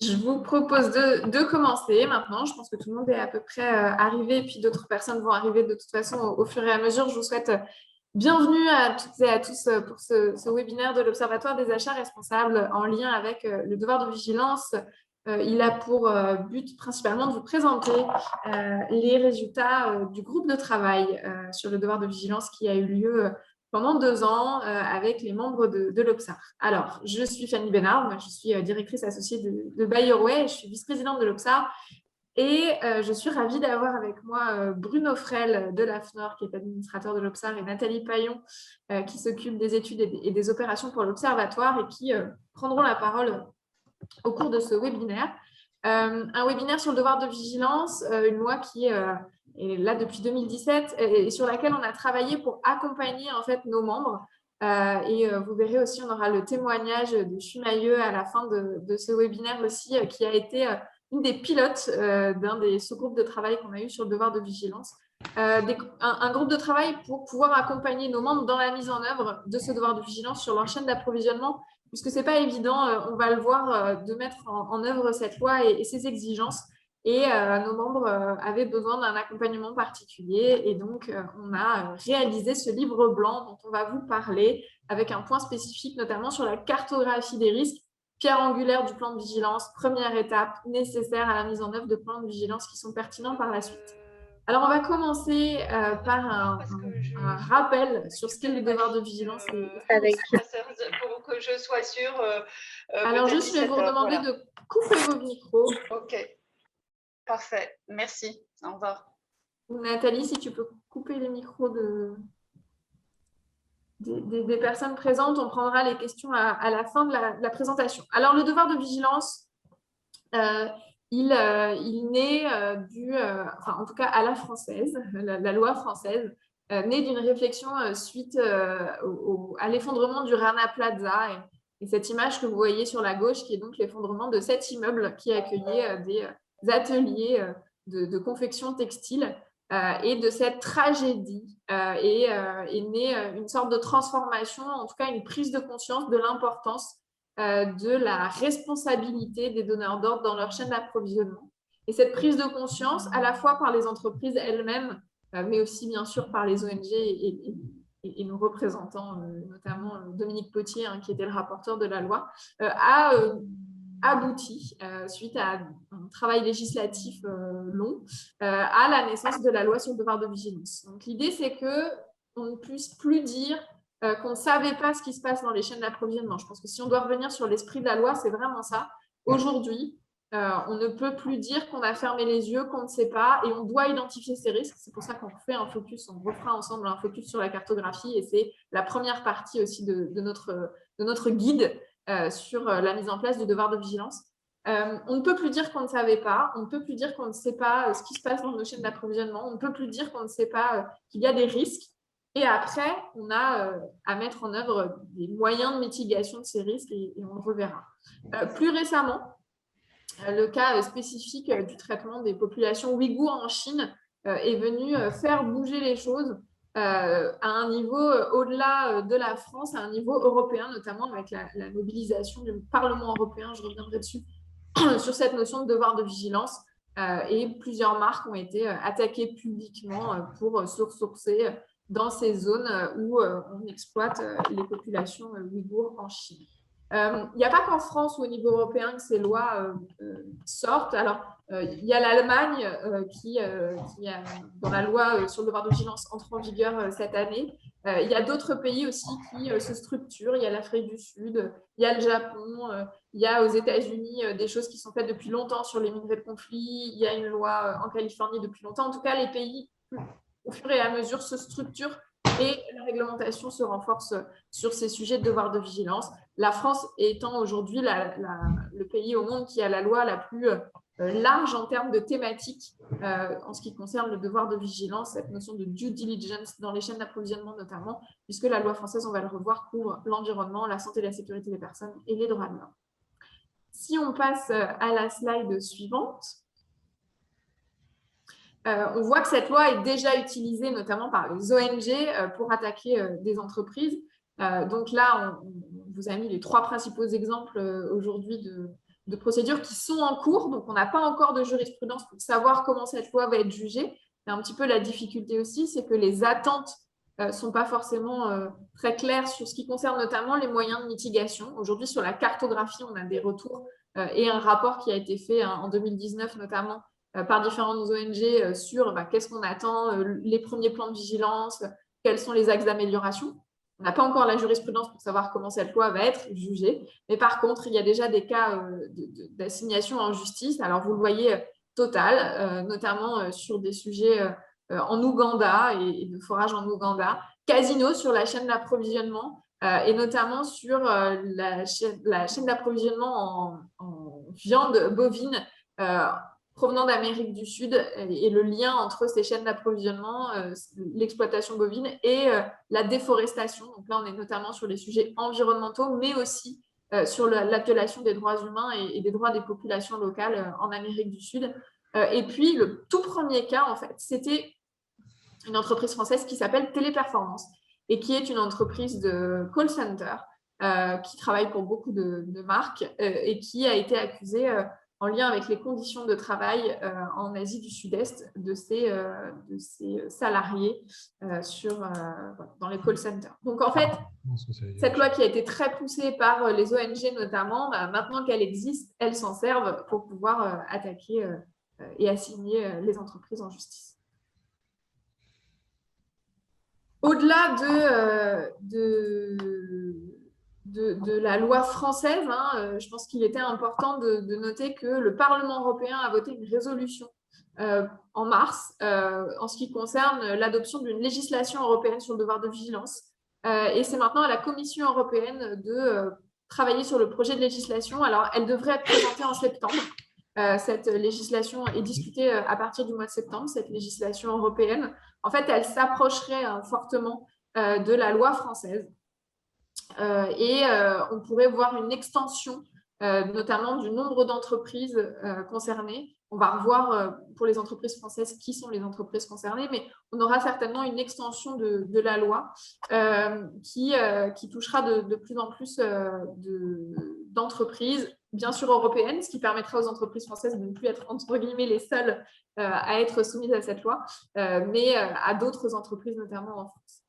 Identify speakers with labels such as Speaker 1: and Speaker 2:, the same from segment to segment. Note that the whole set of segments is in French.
Speaker 1: Je vous propose de commencer maintenant. Je pense que tout le monde est à peu près arrivé et puis d'autres personnes vont arriver de toute façon au fur et à mesure. Je vous souhaite bienvenue à toutes et à tous pour ce webinaire de l'Observatoire des achats responsables en lien avec le devoir de vigilance. Il a pour but principalement de vous présenter les résultats du groupe de travail sur le devoir de vigilance qui a eu lieu pendant 2 ans avec les membres de l'Obsar. Alors, je suis Fanny Bénard, moi, je suis directrice associée de BuyerWay, je suis vice-présidente de l'Obsar et je suis ravie d'avoir avec moi Bruno Frel de l'AFNOR, qui est administrateur de l'Obsar, et Nathalie Paillon, qui s'occupe des études et des opérations pour l'Observatoire et qui prendront la parole au cours de ce webinaire. Un webinaire sur le devoir de vigilance, une loi qui est là depuis 2017 et sur laquelle on a travaillé pour accompagner en fait nos membres. Vous verrez aussi, on aura le témoignage de Chumailleux à la fin de ce webinaire aussi, qui a été une des pilotes d'un des sous-groupes de travail qu'on a eu sur le devoir de vigilance. Un groupe de travail pour pouvoir accompagner nos membres dans la mise en œuvre de ce devoir de vigilance sur leur chaîne d'approvisionnement, puisque ce n'est pas évident, on va le voir, de mettre en œuvre cette loi et ses exigences. Et nos membres avaient besoin d'un accompagnement particulier. Et donc, on a réalisé ce livre blanc dont on va vous parler, avec un point spécifique notamment sur la cartographie des risques, pierre angulaire du plan de vigilance, première étape nécessaire à la mise en œuvre de plans de vigilance qui sont pertinents par la suite. Alors, on va commencer par un rappel sur ce qu'est le devoir de vigilance.
Speaker 2: Pour que je sois sûre.
Speaker 1: Alors, juste, je vais vous demander de couper vos micros.
Speaker 2: Ok, parfait. Merci. Au revoir.
Speaker 1: Nathalie, si tu peux couper les micros des personnes présentes, on prendra les questions à la fin de la présentation. Alors, le devoir de vigilance, il naît en tout cas à la française, la loi française, naît d'une réflexion suite à l'effondrement du Rana Plaza et cette image que vous voyez sur la gauche, qui est donc l'effondrement de cet immeuble qui accueillait des ateliers de confection textile. Et de cette tragédie est née une sorte de transformation, en tout cas une prise de conscience de l'importance de la responsabilité des donneurs d'ordre dans leur chaîne d'approvisionnement. Et cette prise de conscience, à la fois par les entreprises elles-mêmes, mais aussi bien sûr par les ONG et nos représentants, notamment Dominique Potier, qui était le rapporteur de la loi, a abouti, suite à un travail législatif long, à la naissance de la loi sur le devoir de vigilance. Donc l'idée, c'est qu'on ne puisse plus dire qu'on ne savait pas ce qui se passe dans les chaînes d'approvisionnement. Je pense que si on doit revenir sur l'esprit de la loi, c'est vraiment ça. Aujourd'hui, on ne peut plus dire qu'on a fermé les yeux, qu'on ne sait pas, et on doit identifier ces risques. C'est pour ça qu'on fait un focus, on refera ensemble un focus sur la cartographie, et c'est la première partie aussi de notre guide sur la mise en place du devoir de vigilance. On ne peut plus dire qu'on ne savait pas, on ne peut plus dire qu'on ne sait pas ce qui se passe dans nos chaînes d'approvisionnement, on ne peut plus dire qu'on ne sait pas qu'il y a des risques. Et après, on a à mettre en œuvre des moyens de mitigation de ces risques et on le reverra. Plus récemment, le cas spécifique du traitement des populations ouïghours en Chine est venu faire bouger les choses à un niveau au-delà de la France, à un niveau européen, notamment avec la mobilisation du Parlement européen, je reviendrai dessus, sur cette notion de devoir de vigilance. Et plusieurs marques ont été attaquées publiquement pour se ressourcer dans ces zones où on exploite les populations ouïghours en Chine. Il n'y a pas qu'en France ou au niveau européen que ces lois sortent. Alors, il y a l'Allemagne qui dans la loi sur le devoir de vigilance, entre en vigueur cette année. Il y a d'autres pays aussi qui se structurent. Il y a l'Afrique du Sud, il y a le Japon, il y a aux États-Unis des choses qui sont faites depuis longtemps sur les minerais de conflit. Il y a une loi en Californie depuis longtemps. En tout cas, les pays, au fur et à mesure, se structurent et la réglementation se renforce sur ces sujets de devoir de vigilance. La France étant aujourd'hui le pays au monde qui a la loi la plus large en termes de thématiques en ce qui concerne le devoir de vigilance, cette notion de due diligence dans les chaînes d'approvisionnement notamment, puisque la loi française, on va le revoir, couvre l'environnement, la santé et la sécurité des personnes et les droits de l'homme. Si on passe à la slide suivante, on voit que cette loi est déjà utilisée notamment par les ONG pour attaquer des entreprises. Donc là, on vous a mis les 3 principaux exemples aujourd'hui procédures qui sont en cours. Donc, on n'a pas encore de jurisprudence pour savoir comment cette loi va être jugée. C'est un petit peu la difficulté aussi, c'est que les attentes ne sont pas forcément très claires sur ce qui concerne notamment les moyens de mitigation. Aujourd'hui, sur la cartographie, on a des retours et un rapport qui a été fait en 2019 notamment par différentes ONG sur qu'est-ce qu'on attend, les premiers plans de vigilance, quels sont les axes d'amélioration. On n'a pas encore la jurisprudence pour savoir comment cette loi va être jugée, mais par contre, il y a déjà des cas d'assignation en justice. Alors, vous le voyez, Total, notamment sur des sujets en Ouganda et de forage en Ouganda, Casino sur la chaîne d'approvisionnement et notamment sur la chaîne d'approvisionnement en viande bovine provenant d'Amérique du Sud et le lien entre ces chaînes d'approvisionnement, l'exploitation bovine et la déforestation. Donc là, on est notamment sur les sujets environnementaux, mais aussi sur la violation des droits humains et des droits des populations locales en Amérique du Sud. Et puis, le tout premier cas, en fait, c'était une entreprise française qui s'appelle Téléperformance et qui est une entreprise de call center qui travaille pour beaucoup de marques et qui a été accusée en lien avec les conditions de travail en Asie du Sud-Est de ses salariés dans les call centers. Donc, en fait, cette loi qui a été très poussée par les ONG notamment, maintenant qu'elle existe, elles s'en servent pour pouvoir attaquer et assigner les entreprises en justice. Au-delà de la loi française, je pense qu'il était important de noter que le Parlement européen a voté une résolution en mars en ce qui concerne l'adoption d'une législation européenne sur le devoir de vigilance. Et c'est maintenant à la Commission européenne de travailler sur le projet de législation. Alors, elle devrait être présentée en septembre. Cette législation est discutée à partir du mois de septembre, cette législation européenne. En fait, elle s'approcherait fortement de la loi française. Et on pourrait voir une extension, notamment du nombre d'entreprises concernées. On va revoir pour les entreprises françaises qui sont les entreprises concernées, mais on aura certainement une extension de la loi qui touchera de plus en plus d'entreprises, bien sûr européennes, ce qui permettra aux entreprises françaises de ne plus être, entre guillemets, les seules à être soumises à cette loi, mais à d'autres entreprises, notamment en France.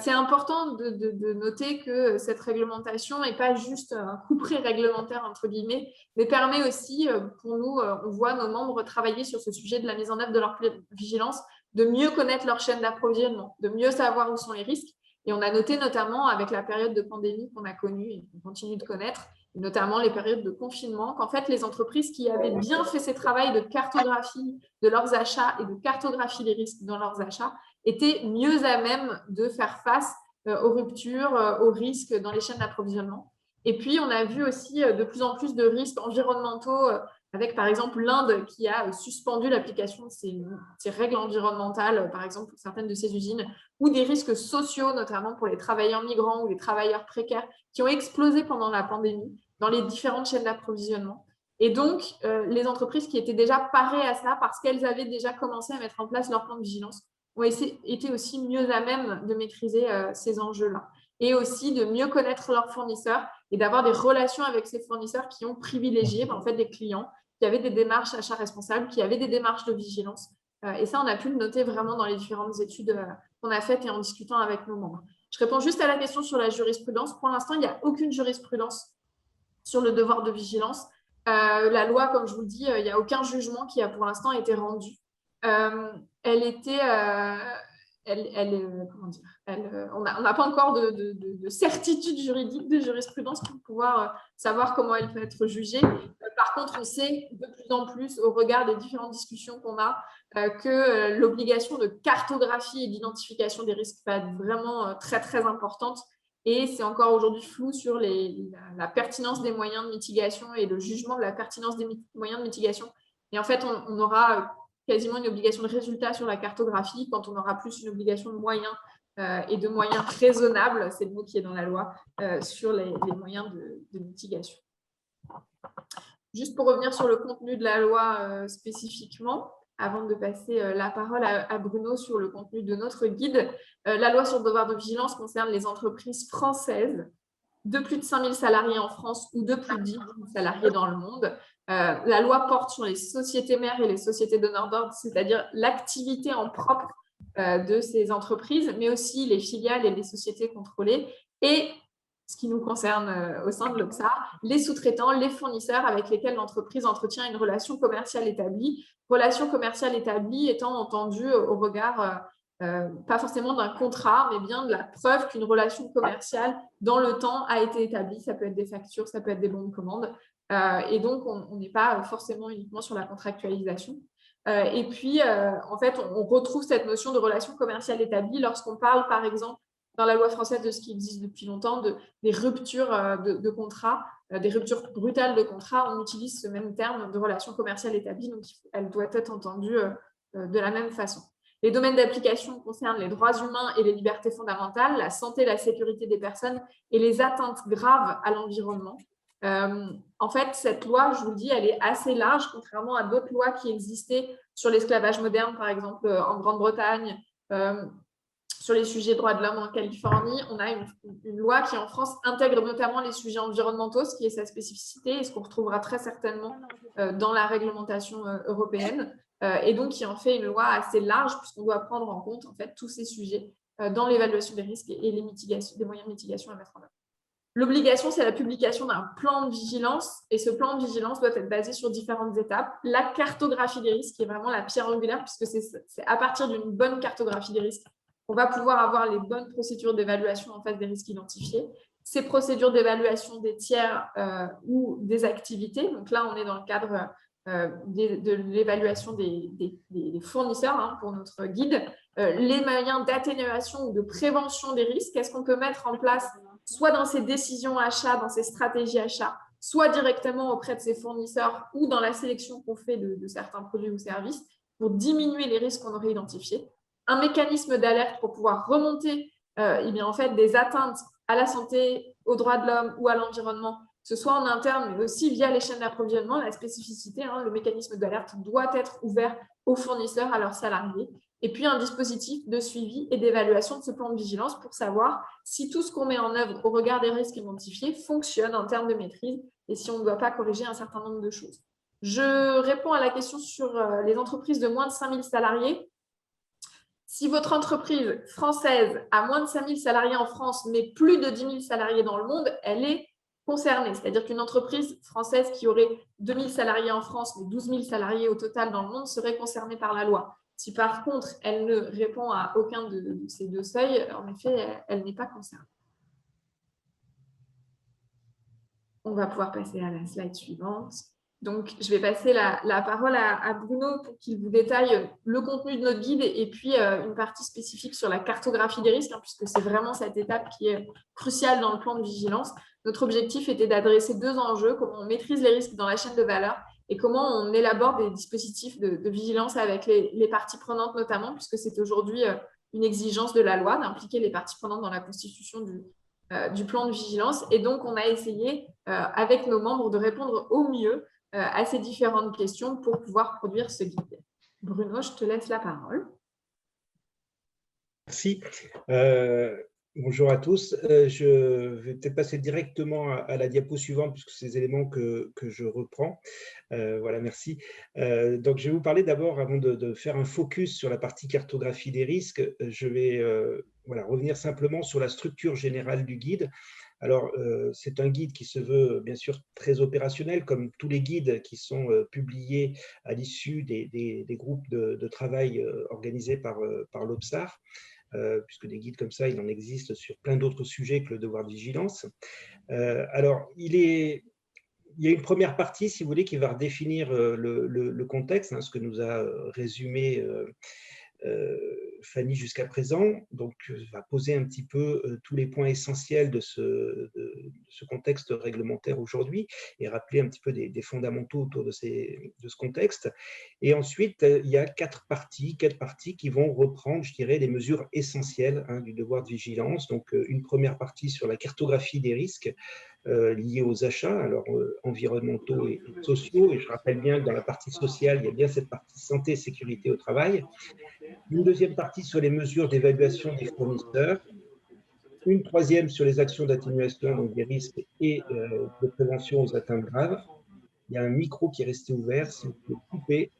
Speaker 1: C'est important de noter que cette réglementation n'est pas juste un couperet réglementaire, entre guillemets, mais permet aussi, pour nous, on voit nos membres travailler sur ce sujet de la mise en œuvre de leur vigilance, de mieux connaître leur chaîne d'approvisionnement, de mieux savoir où sont les risques. Et on a noté notamment avec la période de pandémie qu'on a connue et qu'on continue de connaître, notamment les périodes de confinement, qu'en fait, les entreprises qui avaient bien fait ces travaux de cartographie de leurs achats et de cartographie des risques dans leurs achats étaient mieux à même de faire face aux ruptures, aux risques dans les chaînes d'approvisionnement. Et puis, on a vu aussi de plus en plus de risques environnementaux avec, par exemple, l'Inde qui a suspendu l'application de ces règles environnementales, par exemple, pour certaines de ces usines, ou des risques sociaux, notamment pour les travailleurs migrants ou les travailleurs précaires, qui ont explosé pendant la pandémie dans les différentes chaînes d'approvisionnement. Et donc, les entreprises qui étaient déjà parées à ça, parce qu'elles avaient déjà commencé à mettre en place leur plan de vigilance, ont été aussi mieux à même de maîtriser ces enjeux-là. Et aussi de mieux connaître leurs fournisseurs et d'avoir des relations avec ces fournisseurs qui ont privilégié en fait, des clients qui avaient des démarches achats responsables, qui avaient des démarches de vigilance. Et ça, on a pu le noter vraiment dans les différentes études qu'on a faites et en discutant avec nos membres. Je réponds juste à la question sur la jurisprudence. Pour l'instant, il n'y a aucune jurisprudence sur le devoir de vigilance. La loi, comme je vous le dis, il n'y a aucun jugement qui a pour l'instant été rendu. Elle était, on n'a pas encore de certitude juridique, de jurisprudence pour pouvoir savoir comment elle peut être jugée. Par contre, on sait de plus en plus, au regard des différentes discussions qu'on a, que l'obligation de cartographie et d'identification des risques va être vraiment très, très importante. Et c'est encore aujourd'hui flou sur la pertinence des moyens de mitigation et le jugement de la pertinence des moyens de mitigation. Et en fait, on aura quasiment une obligation de résultat sur la cartographie quand on aura plus une obligation de moyens et de moyens raisonnables, c'est le mot qui est dans la loi, sur les moyens de mitigation. Juste pour revenir sur le contenu de la loi spécifiquement, avant de passer la parole à Bruno sur le contenu de notre guide, la loi sur le devoir de vigilance concerne les entreprises françaises de plus de 5000 salariés en France ou de plus de 10 000 salariés dans le monde. La loi porte sur les sociétés mères et les sociétés donneurs d'ordre, c'est-à-dire l'activité en propre de ces entreprises, mais aussi les filiales et les sociétés contrôlées, et ce qui nous concerne au sein de l'OPSA, les sous-traitants, les fournisseurs avec lesquels l'entreprise entretient une relation commerciale établie. Relation commerciale établie étant entendue au regard, pas forcément d'un contrat, mais bien de la preuve qu'une relation commerciale dans le temps a été établie. Ça peut être des factures, ça peut être des bons de commande. Et donc, on n'est pas forcément uniquement sur la contractualisation. Et puis, en fait, on retrouve cette notion de relation commerciale établie lorsqu'on parle, par exemple, dans la loi française de ce qui existe depuis longtemps, des ruptures de contrat, des ruptures brutales de contrat. On utilise ce même terme de relation commerciale établie, donc elle doit être entendue de la même façon. Les domaines d'application concernent les droits humains et les libertés fondamentales, la santé et la sécurité des personnes et les atteintes graves à l'environnement. En fait, cette loi, je vous le dis, elle est assez large, contrairement à d'autres lois qui existaient sur l'esclavage moderne, par exemple en Grande-Bretagne, sur les sujets droits de l'homme en Californie. On a une loi qui, en France, intègre notamment les sujets environnementaux, ce qui est sa spécificité et ce qu'on retrouvera très certainement dans la réglementation européenne, et donc qui en fait une loi assez large, puisqu'on doit prendre en compte en fait, tous ces sujets dans l'évaluation des risques et les mitigations, des moyens de mitigation à mettre en œuvre. L'obligation, c'est la publication d'un plan de vigilance, et ce plan de vigilance doit être basé sur différentes étapes. La cartographie des risques est vraiment la pierre angulaire, puisque c'est à partir d'une bonne cartographie des risques qu'on va pouvoir avoir les bonnes procédures d'évaluation en face des risques identifiés. Ces procédures d'évaluation des tiers ou des activités, donc là, on est dans le cadre de l'évaluation des fournisseurs hein, pour notre guide, les moyens d'atténuation ou de prévention des risques, est-ce qu'on peut mettre en place soit dans ses décisions achats, dans ses stratégies achats, soit directement auprès de ses fournisseurs ou dans la sélection qu'on fait de certains produits ou services pour diminuer les risques qu'on aurait identifiés. Un mécanisme d'alerte pour pouvoir remonter en fait, des atteintes à la santé, aux droits de l'homme ou à l'environnement, que ce soit en interne, mais aussi via les chaînes d'approvisionnement. La spécificité, hein, le mécanisme d'alerte doit être ouvert aux fournisseurs, à leurs salariés. Et puis, un dispositif de suivi et d'évaluation de ce plan de vigilance pour savoir si tout ce qu'on met en œuvre au regard des risques identifiés fonctionne en termes de maîtrise et si on ne doit pas corriger un certain nombre de choses. Je réponds à la question sur les entreprises de moins de 5000 salariés. Si votre entreprise française a moins de 5000 salariés en France, mais plus de 10 000 salariés dans le monde, elle est concernée. C'est-à-dire qu'une entreprise française qui aurait 2000 salariés en France, mais 12 000 salariés au total dans le monde, serait concernée par la loi. Si par contre, elle ne répond à aucun de ces deux seuils, en effet, elle n'est pas concernée. On va pouvoir passer à la slide suivante. Donc, je vais passer la parole à Bruno pour qu'il vous détaille le contenu de notre guide et puis une partie spécifique sur la cartographie des risques, hein, puisque c'est vraiment cette étape qui est cruciale dans le plan de vigilance. Notre objectif était d'adresser deux enjeux, comment on maîtrise les risques dans la chaîne de valeur et comment on élabore des dispositifs de vigilance avec les parties prenantes notamment, puisque c'est aujourd'hui une exigence de la loi d'impliquer les parties prenantes dans la constitution du plan de vigilance. Et donc, on a essayé, avec nos membres, de répondre au mieux à ces différentes questions pour pouvoir produire ce guide. Bruno, je te laisse la parole.
Speaker 3: Merci. Bonjour à tous. Je vais peut-être passer directement à la diapo suivante puisque c'est des éléments que je reprends. Voilà, merci. Donc, je vais vous parler d'abord, avant de faire un focus sur la partie cartographie des risques, je vais revenir simplement sur la structure générale du guide. Alors, c'est un guide qui se veut bien sûr très opérationnel, comme tous les guides qui sont publiés à l'issue des groupes de travail organisés par l'OPSAR. Puisque des guides comme ça, il en existe sur plein d'autres sujets que le devoir de vigilance. Alors, il y a une première partie, si vous voulez, qui va redéfinir le contexte, hein, ce que nous a résumé Fanny jusqu'à présent. Donc, va poser un petit peu tous les points essentiels de ce contexte réglementaire aujourd'hui et rappeler un petit peu des fondamentaux autour de ce contexte. Et ensuite, il y a quatre parties qui vont reprendre, je dirais, les mesures essentielles du devoir de vigilance. Donc, une première partie sur la cartographie des risques liés aux achats, alors environnementaux et sociaux. Et je rappelle bien que dans la partie sociale, il y a bien cette partie santé et sécurité au travail. Une deuxième partie sur les mesures d'évaluation des fournisseurs. une troisième sur les actions d'atténuation donc des risques et de prévention aux atteintes graves. Il y a un micro qui est resté ouvert, si vous pouvez couper.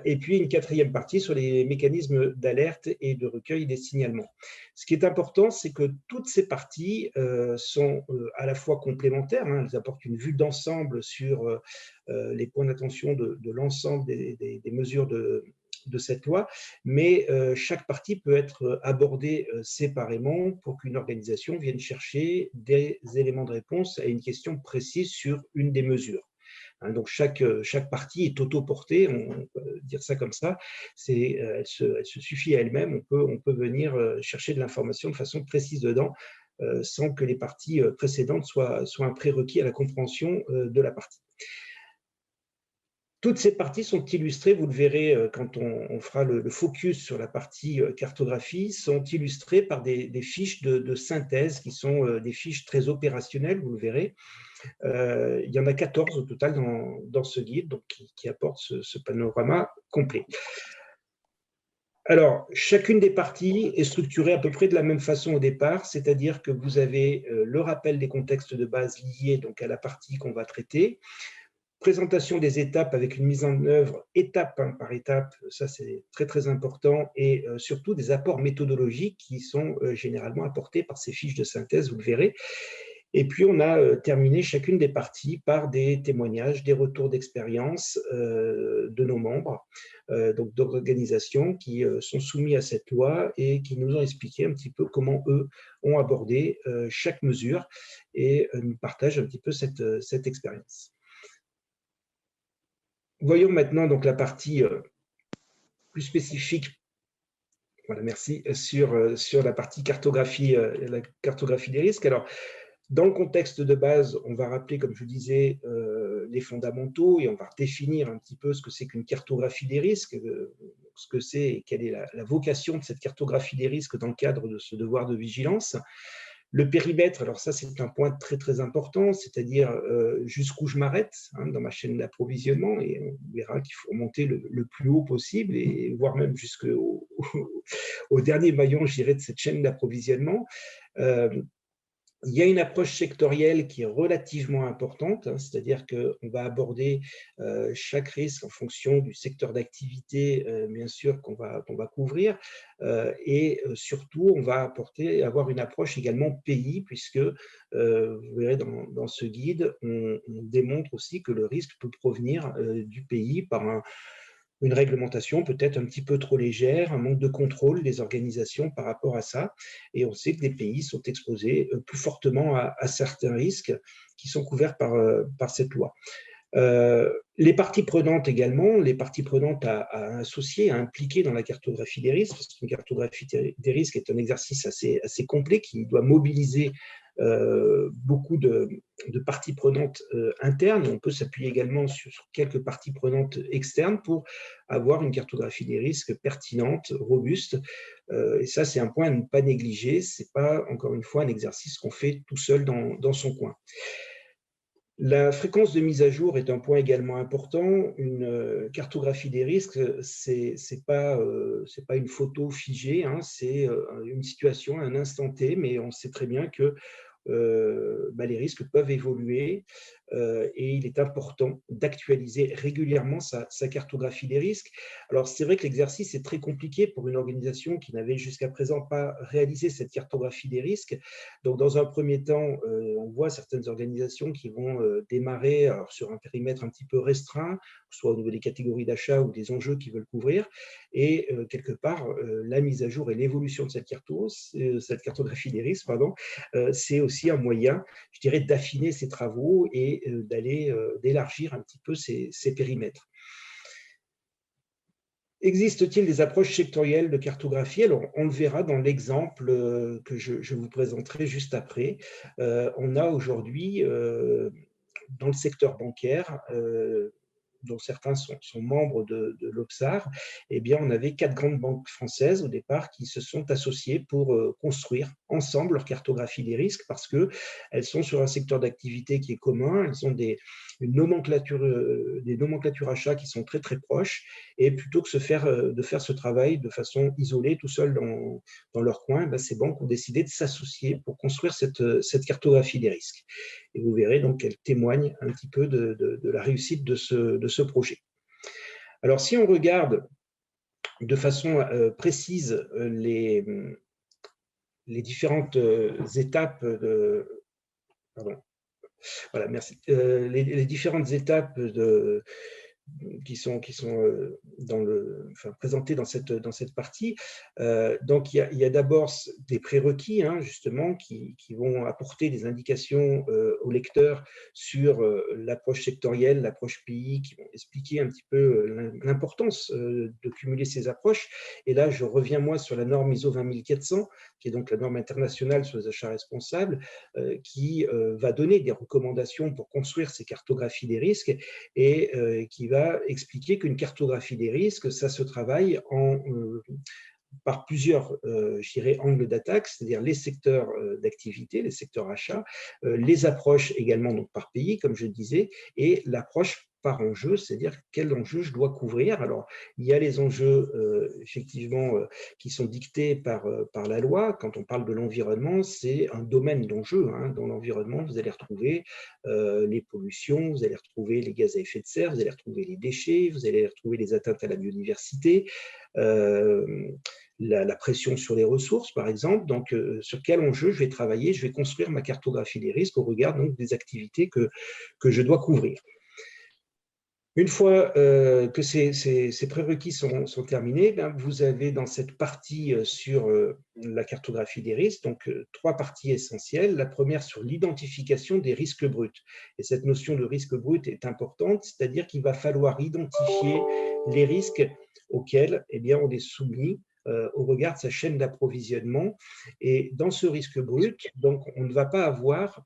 Speaker 3: Et puis une quatrième partie sur les mécanismes d'alerte et de recueil des signalements. Ce qui est important, c'est que toutes ces parties sont à la fois complémentaires, hein, elles apportent une vue d'ensemble sur les points d'attention de l'ensemble des mesures de cette loi, mais chaque partie peut être abordée séparément pour qu'une organisation vienne chercher des éléments de réponse à une question précise sur une des mesures. Donc, chaque partie est autoportée, on peut dire ça comme ça. Elle se suffit à elle-même. On peut venir chercher de l'information de façon précise dedans, sans que les parties précédentes soient un prérequis à la compréhension de la partie. Toutes ces parties sont illustrées, vous le verrez quand on fera le focus sur la partie cartographie, sont illustrées par des fiches de synthèse qui sont des fiches très opérationnelles, vous le verrez. Il y en a 14 au total dans ce guide, donc qui apporte ce panorama complet. Alors, chacune des parties est structurée à peu près de la même façon au départ, c'est-à-dire que vous avez le rappel des contextes de base liés donc, à la partie qu'on va traiter, présentation des étapes avec une mise en œuvre étape par étape, ça c'est très très important, et surtout des apports méthodologiques qui sont généralement apportés par ces fiches de synthèse, vous le verrez. Et puis, on a terminé chacune des parties par des témoignages, des retours d'expérience de nos membres, donc d'organisations qui sont soumis à cette loi et qui nous ont expliqué un petit peu comment eux ont abordé chaque mesure et nous partagent un petit peu cette expérience. Voyons maintenant donc la partie plus spécifique. Voilà, merci, sur la partie cartographie, la cartographie des risques. Alors, dans le contexte de base, on va rappeler, comme je disais, les fondamentaux et on va définir un petit peu ce que c'est qu'une cartographie des risques, ce que c'est et quelle est la vocation de cette cartographie des risques dans le cadre de ce devoir de vigilance. Le périmètre, alors ça c'est un point très très important, c'est-à-dire jusqu'où je m'arrête dans ma chaîne d'approvisionnement, et on verra qu'il faut remonter le plus haut possible et voire même jusqu'au au dernier maillon, je dirais, de cette chaîne d'approvisionnement. Il y a une approche sectorielle qui est relativement importante, c'est-à-dire qu'on va aborder chaque risque en fonction du secteur d'activité, bien sûr, qu'on va couvrir, et surtout, on va avoir une approche également pays, puisque vous verrez dans ce guide, on démontre aussi que le risque peut provenir du pays par une réglementation peut-être un petit peu trop légère, un manque de contrôle des organisations par rapport à ça. Et on sait que des pays sont exposés plus fortement à certains risques qui sont couverts par cette loi. Les parties prenantes également, les parties prenantes à associer, à impliquer dans la cartographie des risques, parce qu'une cartographie des risques est un exercice assez complet qui doit mobiliser beaucoup de parties prenantes internes. On peut s'appuyer également sur quelques parties prenantes externes pour avoir une cartographie des risques pertinente, robuste. Et ça, c'est un point à ne pas négliger. Ce n'est pas, encore une fois, un exercice qu'on fait tout seul dans son coin. La fréquence de mise à jour est un point également important. Une cartographie des risques, c'est pas une photo figée, c'est une situation à un instant T, mais on sait très bien que les risques peuvent évoluer et il est important d'actualiser régulièrement sa cartographie des risques. Alors, c'est vrai que l'exercice est très compliqué pour une organisation qui n'avait jusqu'à présent pas réalisé cette cartographie des risques. Donc, dans un premier temps, on voit certaines organisations qui vont démarrer sur un périmètre un petit peu restreint, soit au niveau des catégories d'achat ou des enjeux qu'ils veulent couvrir. Et quelque part, la mise à jour et l'évolution de cette cartographie des risques, c'est aussi un moyen, je dirais, d'affiner ces travaux et d'élargir un petit peu ces périmètres. Existe-t-il des approches sectorielles de cartographie? Alors, on le verra dans l'exemple que je vous présenterai juste après. On a aujourd'hui, dans le secteur bancaire, dont certains sont membres de l'OPSAR, eh bien, on avait 4 grandes banques françaises au départ qui se sont associées pour construire ensemble leur cartographie des risques parce qu'elles sont sur un secteur d'activité qui est commun, elles ont des nomenclatures achats qui sont très très proches, et plutôt que de faire ce travail de façon isolée, tout seul dans leur coin, ces banques ont décidé de s'associer pour construire cette cartographie des risques. Et vous verrez donc qu'elle témoigne un petit peu de la réussite de ce projet. Alors, si on regarde de façon précise les différentes étapes voilà, merci. Les différentes étapes qui sont présentées dans cette partie. Donc, il y a d'abord des prérequis, justement, qui vont apporter des indications au lecteur sur l'approche sectorielle, l'approche pays, qui vont expliquer un petit peu l'importance de cumuler ces approches. Et là, je reviens, moi, sur la norme ISO 20400, qui est donc la norme internationale sur les achats responsables, qui va donner des recommandations pour construire ces cartographies des risques et qui va expliquer qu'une cartographie des risques, ça se travaille par plusieurs angles d'attaque, c'est-à-dire les secteurs d'activité, les secteurs achats, les approches également donc, par pays, comme je disais, et l'approche par enjeu, c'est-à-dire quel enjeu je dois couvrir. Alors, il y a les enjeux, effectivement, qui sont dictés par la loi. Quand on parle de l'environnement, c'est un domaine d'enjeu. Dans l'environnement, vous allez retrouver les pollutions, vous allez retrouver les gaz à effet de serre, vous allez retrouver les déchets, vous allez retrouver les atteintes à la biodiversité, la pression sur les ressources, par exemple. Donc, sur quel enjeu je vais travailler, je vais construire ma cartographie des risques au regard donc, des activités que je dois couvrir. Une fois que ces prérequis sont terminés, vous avez dans cette partie sur la cartographie des risques, donc 3 parties essentielles. La première sur l'identification des risques bruts. Et cette notion de risque brut est importante, c'est-à-dire qu'il va falloir identifier les risques auxquels on est soumis au regard de sa chaîne d'approvisionnement. Et dans ce risque brut, donc, on ne va pas avoir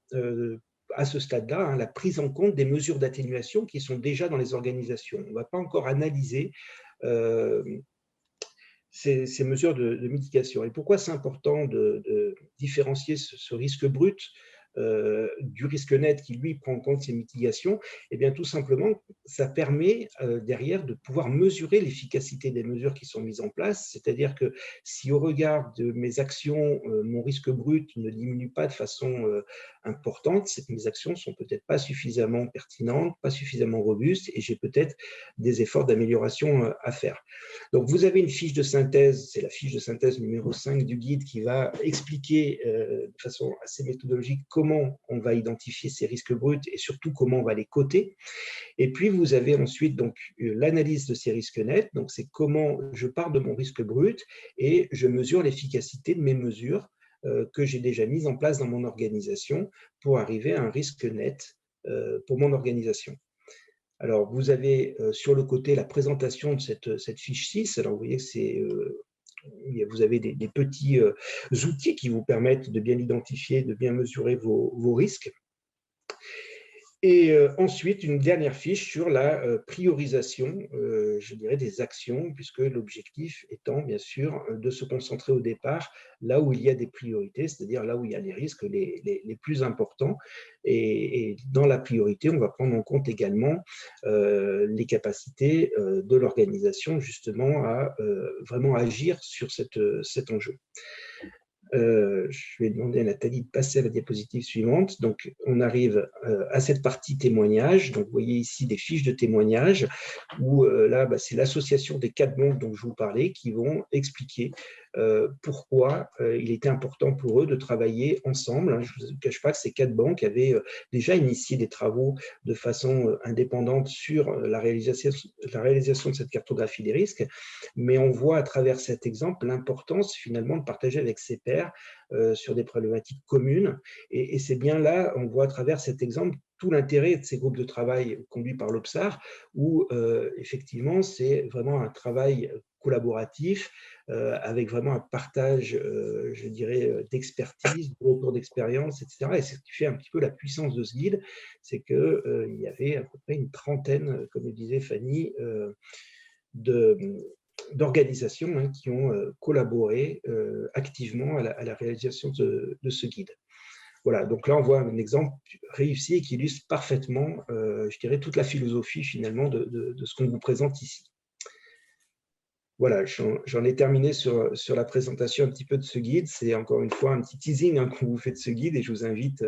Speaker 3: à ce stade-là, la prise en compte des mesures d'atténuation qui sont déjà dans les organisations. On ne va pas encore analyser ces mesures de mitigation. Et pourquoi c'est important de différencier ce risque brut du risque net qui, lui, prend en compte ces mitigations? Eh bien, tout simplement, ça permet derrière de pouvoir mesurer l'efficacité des mesures qui sont mises en place. C'est-à-dire que si au regard de mes actions, mon risque brut ne diminue pas de façon importante, c'est que mes actions ne sont peut-être pas suffisamment pertinentes, pas suffisamment robustes, et j'ai peut-être des efforts d'amélioration à faire. Donc, vous avez une fiche de synthèse, c'est la fiche de synthèse numéro 5 du guide qui va expliquer de façon assez méthodologique comment on va identifier ces risques bruts et surtout comment on va les coter. Et puis, vous avez ensuite donc l'analyse de ces risques nets. Donc, c'est comment je pars de mon risque brut et je mesure l'efficacité de mes mesures que j'ai déjà mises en place dans mon organisation pour arriver à un risque net pour mon organisation. Alors, vous avez sur le côté la présentation de cette fiche 6. Alors, vous voyez que vous avez des petits outils qui vous permettent de bien identifier, de bien mesurer vos risques. Et ensuite, une dernière fiche sur la priorisation, je dirais, des actions, puisque l'objectif étant, bien sûr, de se concentrer au départ là où il y a des priorités, c'est-à-dire là où il y a les risques les plus importants. Et dans la priorité, on va prendre en compte également les capacités de l'organisation, justement, à vraiment agir sur cet enjeu. Je vais demander à Nathalie de passer à la diapositive suivante. Donc, on arrive à cette partie témoignage. Donc, vous voyez ici des fiches de témoignage où là, c'est l'association des 4 banques dont je vous parlais qui vont expliquer pourquoi il était important pour eux de travailler ensemble. Je ne vous cache pas que ces 4 banques avaient déjà initié des travaux de façon indépendante sur la réalisation de cette cartographie des risques, mais on voit à travers cet exemple l'importance finalement de partager avec ses pairs sur des problématiques communes. Et c'est bien là, on voit à travers cet exemple tout l'intérêt de ces groupes de travail conduits par l'OPSAR, où effectivement, c'est vraiment un travail collaboratif, avec vraiment un partage, je dirais, d'expertise, de retour d'expérience, etc. Et c'est ce qui fait un petit peu la puissance de ce guide, c'est qu'il y avait à peu près une trentaine, comme le disait Fanny, d'organisations hein, qui ont collaboré activement à la réalisation de ce guide. Voilà, donc là, on voit un exemple réussi et qui illustre parfaitement, je dirais, toute la philosophie finalement de ce qu'on vous présente ici. Voilà, j'en ai terminé sur la présentation un petit peu de ce guide. C'est encore une fois un petit teasing hein, qu'on vous fait de ce guide et je vous invite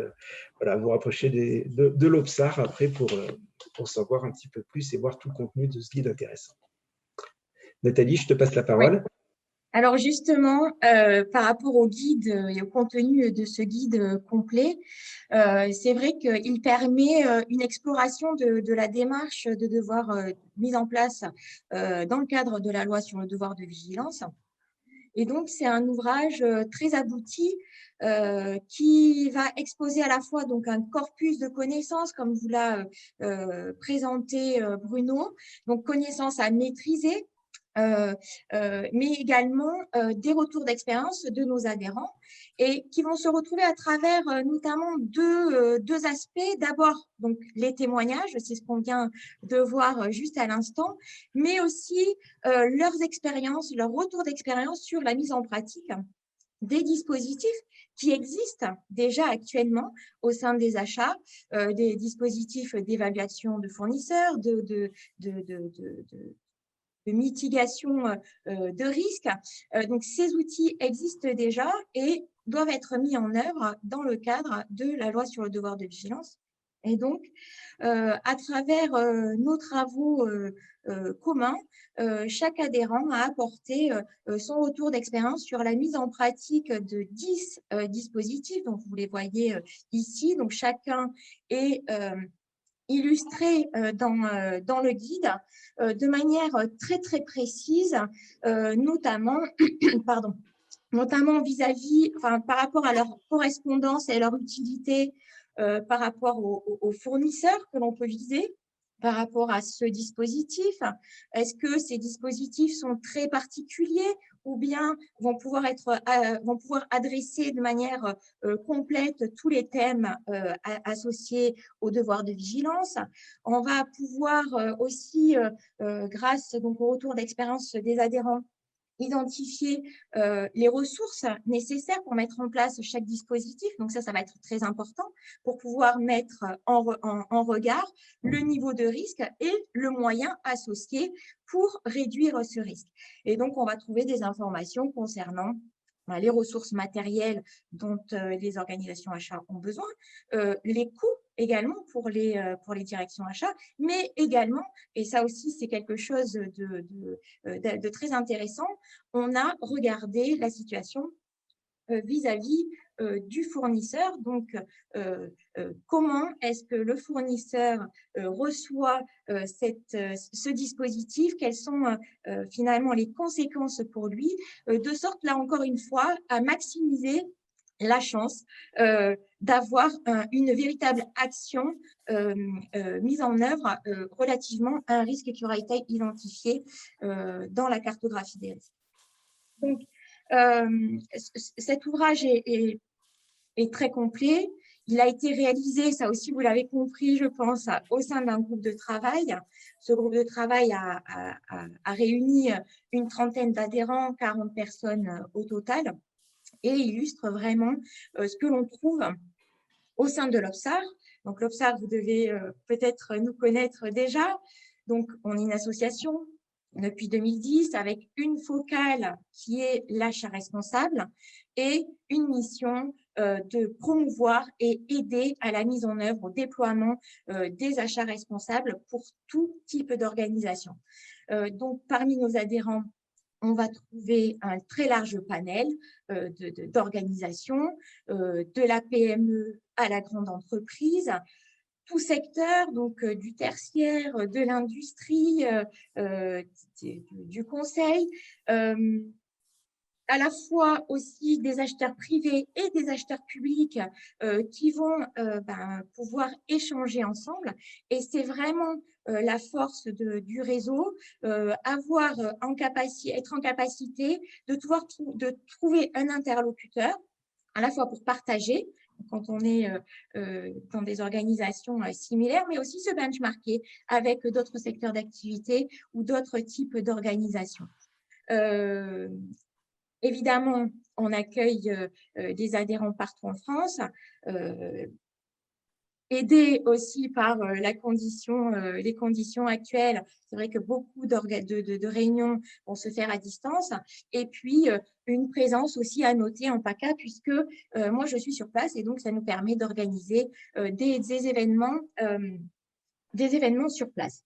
Speaker 3: voilà, à vous rapprocher de l'OPSAR après pour savoir un petit peu plus et voir tout le contenu de ce guide intéressant. Nathalie, je te passe la parole.
Speaker 4: Oui. Alors justement, par rapport au guide et au contenu de ce guide complet, c'est vrai qu'il permet une exploration de la démarche de devoir mise en place dans le cadre de la loi sur le devoir de vigilance. Et donc, c'est un ouvrage très abouti qui va exposer à la fois donc, un corpus de connaissances, comme vous l'a présenté Bruno, donc connaissances à maîtriser, mais également des retours d'expérience de nos adhérents et qui vont se retrouver à travers notamment deux aspects. D'abord, donc les témoignages, c'est ce qu'on vient de voir juste à l'instant, mais aussi leurs expériences, leurs retours d'expérience sur la mise en pratique des dispositifs qui existent déjà actuellement au sein des achats, des dispositifs d'évaluation de fournisseurs, de mitigation de risques. Donc, ces outils existent déjà et doivent être mis en œuvre dans le cadre de la loi sur le devoir de vigilance. Et donc, à travers nos travaux communs, chaque adhérent a apporté son retour d'expérience sur la mise en pratique de 10 dispositifs. Donc, vous les voyez ici. Donc, chacun est illustré dans le guide de manière très, très précise, notamment, notamment vis-à-vis, par rapport à leur correspondance et à leur utilité par rapport aux fournisseurs que l'on peut viser, par rapport à ce dispositif. Est-ce que ces dispositifs sont très particuliers ou bien vont pouvoir adresser de manière complète tous les thèmes associés au devoir de vigilance? On va pouvoir aussi, grâce donc, au retour d'expérience des adhérents, identifier les ressources nécessaires pour mettre en place chaque dispositif. Donc ça va être très important pour pouvoir mettre en regard le niveau de risque et le moyen associé pour réduire ce risque. Et donc, on va trouver des informations concernant les ressources matérielles dont les organisations achats ont besoin, les coûts également pour les directions achats, mais également, et ça aussi c'est quelque chose de très intéressant, on a regardé la situation vis-à-vis du fournisseur. Donc, comment est-ce que le fournisseur reçoit ce dispositif? Quelles sont finalement les conséquences pour lui? De sorte, là encore une fois, à maximiser la chance d'avoir une véritable action mise en œuvre relativement à un risque qui aura été identifié dans la cartographie des risques. Donc, cet ouvrage est très complet. Il a été réalisé, ça aussi vous l'avez compris, je pense, au sein d'un groupe de travail. Ce groupe de travail a réuni une trentaine d'adhérents, 40 personnes au total, et illustre vraiment ce que l'on trouve au sein de l'OPSAR. Donc l'OPSAR, vous devez peut-être nous connaître déjà. Donc on est une association depuis 2010 avec une focale qui est l'achat responsable et une mission de promouvoir et aider à la mise en œuvre, au déploiement des achats responsables pour tout type d'organisation. Donc parmi nos adhérents, on va trouver un très large panel d'organisations, de la PME à la grande entreprise, tout secteur, donc du tertiaire, de l'industrie, du conseil, à la fois aussi des acheteurs privés et des acheteurs publics qui vont pouvoir échanger ensemble. Et c'est vraiment la force du réseau, être en capacité de trouver un interlocuteur, à la fois pour partager, quand on est dans des organisations similaires, mais aussi se benchmarker avec d'autres secteurs d'activité ou d'autres types d'organisations. Évidemment, on accueille des adhérents partout en France, aidés aussi par les conditions actuelles. C'est vrai que beaucoup de réunions vont se faire à distance. Et puis, une présence aussi à noter en PACA, puisque moi, je suis sur place et donc ça nous permet d'organiser des événements sur place.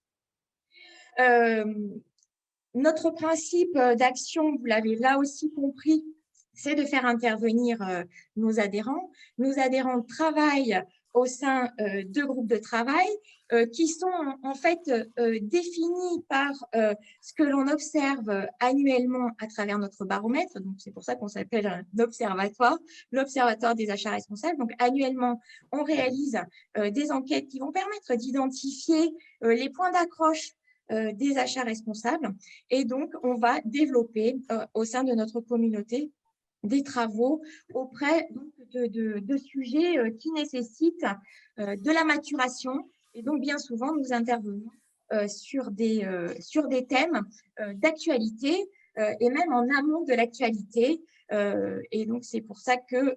Speaker 4: Notre principe d'action, vous l'avez là aussi compris, c'est de faire intervenir nos adhérents. Nos adhérents travaillent au sein de groupes de travail qui sont en fait définis par ce que l'on observe annuellement à travers notre baromètre. Donc, c'est pour ça qu'on s'appelle un observatoire, l'observatoire des achats responsables. Donc, annuellement, on réalise des enquêtes qui vont permettre d'identifier les points d'accroche des achats responsables. Et donc, on va développer au sein de notre communauté des travaux auprès de sujets qui nécessitent de la maturation. Et donc, bien souvent, nous intervenons sur des thèmes d'actualité et même en amont de l'actualité. Et donc, c'est pour ça que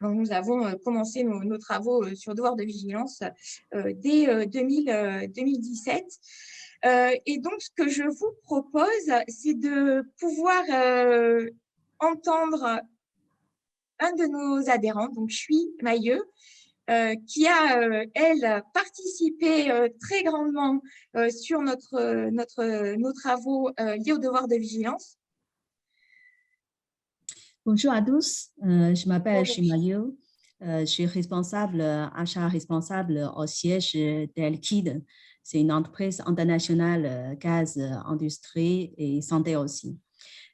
Speaker 4: nous avons commencé nos travaux sur devoir de vigilance dès 2017. Et donc, ce que je vous propose, c'est de pouvoir entendre un de nos adhérents, donc Chui Mailleux, qui a, elle, participé très grandement sur nos travaux liés au devoir de vigilance.
Speaker 5: Bonjour à tous, je m'appelle Chui Mailleux, je suis achat responsable au siège d'Air Liquide. C'est une entreprise internationale gaz, industrie et santé aussi.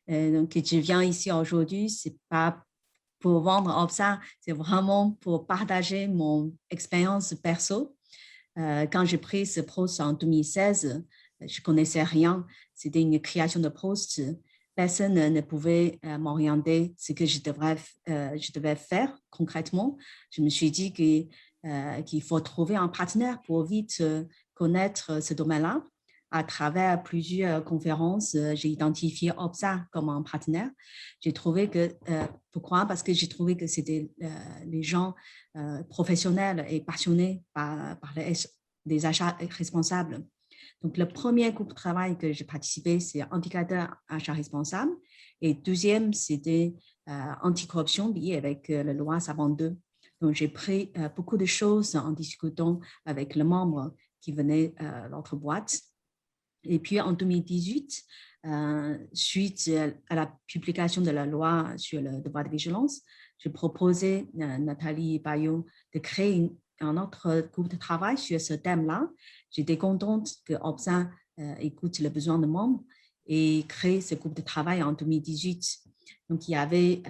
Speaker 5: Donc, je viens ici aujourd'hui, ce n'est pas pour vendre Obsa, c'est vraiment pour partager mon expérience perso. Quand j'ai pris ce poste en 2016, je ne connaissais rien. C'était une création de poste. Personne ne pouvait m'orienter ce que je devais faire concrètement. Je me suis dit qu'il faut trouver un partenaire pour vite connaître ce domaine-là. À travers plusieurs conférences, j'ai identifié Obsa comme un partenaire. J'ai trouvé que, pourquoi? Parce que j'ai trouvé que c'était les gens professionnels et passionnés par des achats responsables. Donc, le premier groupe de travail que j'ai participé, c'est indicateur achat responsable. Et deuxième, c'était anticorruption lié avec la loi Savon 2. Donc, j'ai pris beaucoup de choses en discutant avec les membres qui venaient de notre boîte. Et puis, en 2018, suite à la publication de la loi sur le devoir de vigilance, j'ai proposé à Nathalie Bayot de créer un autre groupe de travail sur ce thème-là. J'étais contente que Obsa écoute les besoins des membres et crée ce groupe de travail en 2018. Donc, il y avait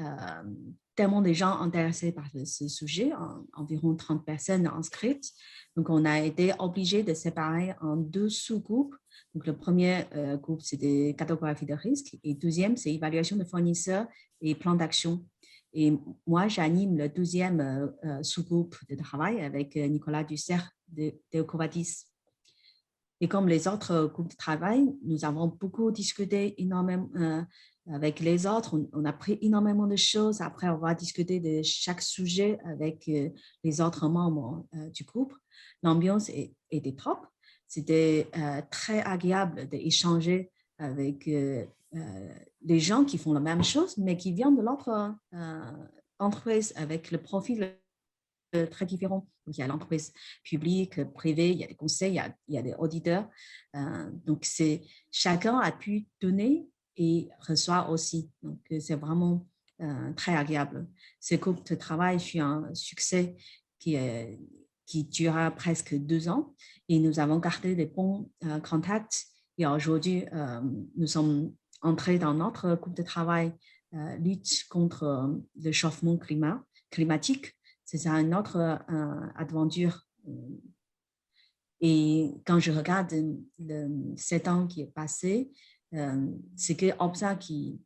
Speaker 5: tellement de gens intéressés par ce sujet, environ 30 personnes inscrites. Donc, on a été obligé de séparer en deux sous-groupes. Donc, le premier groupe, c'est des cartographies de risque et le deuxième, c'est évaluation de fournisseurs et plan d'action. Et moi, j'anime le deuxième sous-groupe de travail avec Nicolas Dussert de Ecovadis. Et comme les autres groupes de travail, nous avons beaucoup discuté énormément avec les autres. On a appris énormément de choses. Après avoir discuté de chaque sujet avec les autres membres du groupe, l'ambiance était top. C'était très agréable d'échanger avec les gens qui font la même chose, mais qui viennent de l'autre entreprise avec le profil très différent. Donc, il y a l'entreprise publique, privée, il y a des conseils, il y a des auditeurs. Donc, chacun a pu donner et reçoit aussi. Donc, c'est vraiment très agréable. Ce groupe de travail fut un succès qui dura presque 2 ans et nous avons gardé des bons contacts. Et aujourd'hui, nous sommes entrés dans notre groupe de travail lutte contre le chauffement climatique. C'est une autre aventure. Et quand je regarde 7 ans qui est passé, c'est que Obsa qui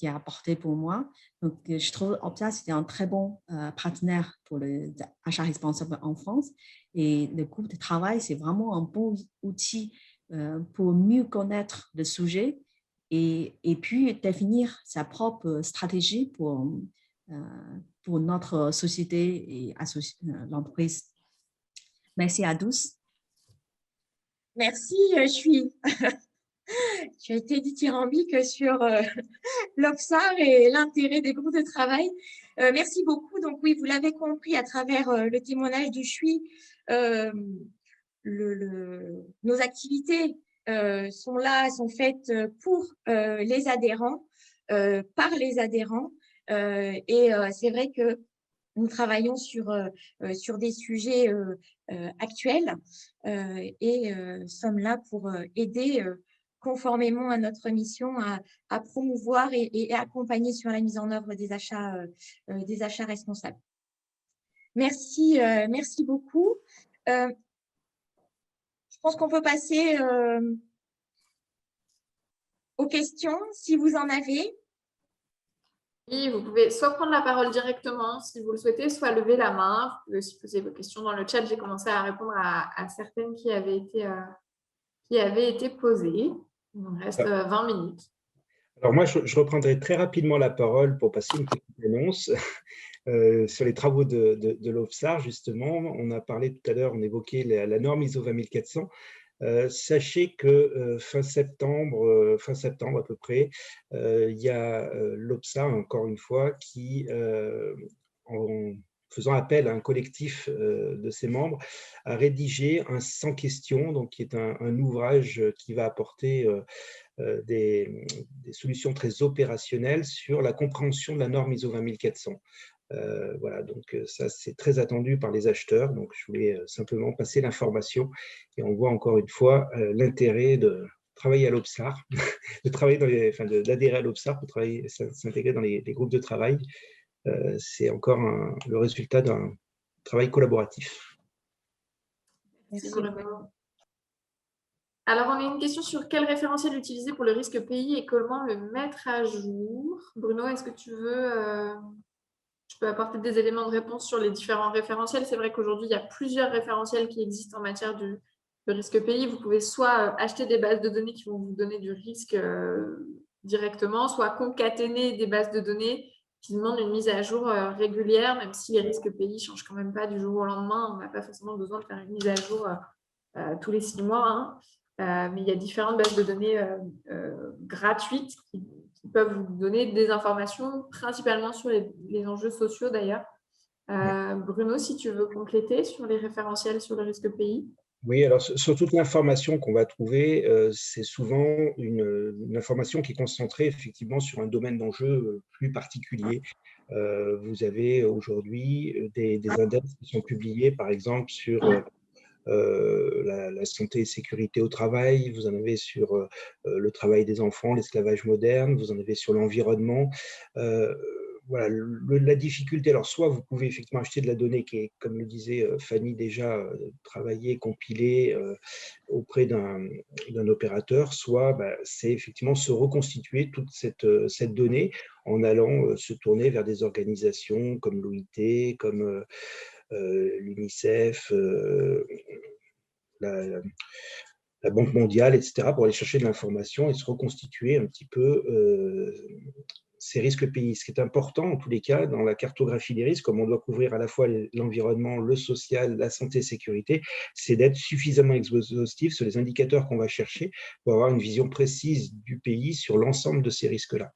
Speaker 5: a apporté pour moi. Donc, je trouve Obsa, c'était un très bon partenaire pour les achats responsables en France. Et le groupe de travail, c'est vraiment un bon outil pour mieux connaître le sujet et puis définir sa propre stratégie pour notre société et l'entreprise. Merci à tous.
Speaker 4: Merci, tu as été dithyrambique sur l'OPSAR et l'intérêt des groupes de travail. Merci beaucoup. Donc oui, vous l'avez compris à travers le témoignage de Chui, nos activités sont faites pour les adhérents, par les adhérents. Et c'est vrai que nous travaillons sur des sujets actuels et sommes là pour aider conformément à notre mission à promouvoir et accompagner sur la mise en œuvre des achats responsables. Merci, merci beaucoup. Je pense qu'on peut passer aux questions, si vous en avez.
Speaker 1: Oui, vous pouvez soit prendre la parole directement si vous le souhaitez, soit lever la main. Vous pouvez aussi poser vos questions dans le chat. J'ai commencé à répondre à certaines qui avaient été posées. Il nous reste 20 minutes.
Speaker 3: Alors moi, je reprendrai très rapidement la parole pour passer une petite annonce sur les travaux de l'OPSAR, justement. On a parlé tout à l'heure, on évoquait la norme ISO 20400. Sachez que fin septembre à peu près, il y a l'OPSAR, encore une fois, qui, en faisant appel à un collectif de ses membres, a rédigé un 100 questions, donc qui est un ouvrage qui va apporter des solutions très opérationnelles sur la compréhension de la norme ISO 20400. Voilà, donc ça c'est très attendu par les acheteurs, donc je voulais simplement passer l'information et on voit encore une fois l'intérêt de travailler à l'OPSAR, d'adhérer à l'OPSAR pour s'intégrer dans les groupes de travail. C'est encore le résultat d'un travail collaboratif.
Speaker 1: Merci Bruno. Alors, on a une question sur quel référentiel utiliser pour le risque pays et comment le mettre à jour. Bruno, est-ce que tu peux apporter des éléments de réponse sur les différents référentiels? C'est vrai qu'aujourd'hui, il y a plusieurs référentiels qui existent en matière de risque pays. Vous pouvez soit acheter des bases de données qui vont vous donner du risque directement, soit concaténer des bases de données qui demandent une mise à jour régulière, même si les risques pays ne changent quand même pas du jour au lendemain. On n'a pas forcément besoin de faire une mise à jour tous les 6 mois. Hein. Mais il y a différentes bases de données gratuites qui peuvent vous donner des informations, principalement sur les enjeux sociaux d'ailleurs. Bruno, si tu veux compléter sur les référentiels sur le risque pays.
Speaker 3: Oui, alors sur toute l'information qu'on va trouver, c'est souvent une information qui est concentrée effectivement sur un domaine d'enjeu plus particulier. Vous avez aujourd'hui des index qui sont publiés, par exemple, sur la santé et sécurité au travail, vous en avez sur le travail des enfants, l'esclavage moderne, vous en avez sur l'environnement. Voilà, la difficulté, alors soit vous pouvez effectivement acheter de la donnée qui est, comme le disait Fanny déjà, travaillée, compilée auprès d'un opérateur, soit c'est effectivement se reconstituer toute cette donnée en allant se tourner vers des organisations comme l'OIT, comme l'UNICEF, la Banque mondiale, etc., pour aller chercher de l'information et se reconstituer un petit peu ces risques pays. Ce qui est important, en tous les cas, dans la cartographie des risques, comme on doit couvrir à la fois l'environnement, le social, la santé et sécurité, c'est d'être suffisamment exhaustif sur les indicateurs qu'on va chercher pour avoir une vision précise du pays sur l'ensemble de ces risques-là.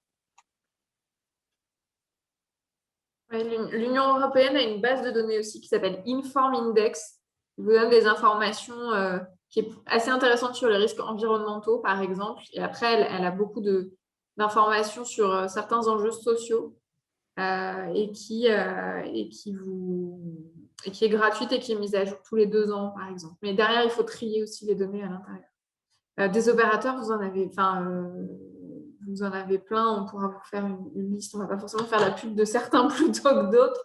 Speaker 1: L'Union européenne a une base de données aussi qui s'appelle Inform Index, qui vous donne des informations qui est assez intéressante sur les risques environnementaux, par exemple. Et après, elle a beaucoup d'informations sur certains enjeux sociaux et qui est gratuite et qui est mise à jour tous les 2 ans, par exemple. Mais derrière, il faut trier aussi les données à l'intérieur. Des opérateurs, vous en avez plein, on pourra vous faire une liste. On ne va pas forcément faire la pub de certains plutôt que d'autres,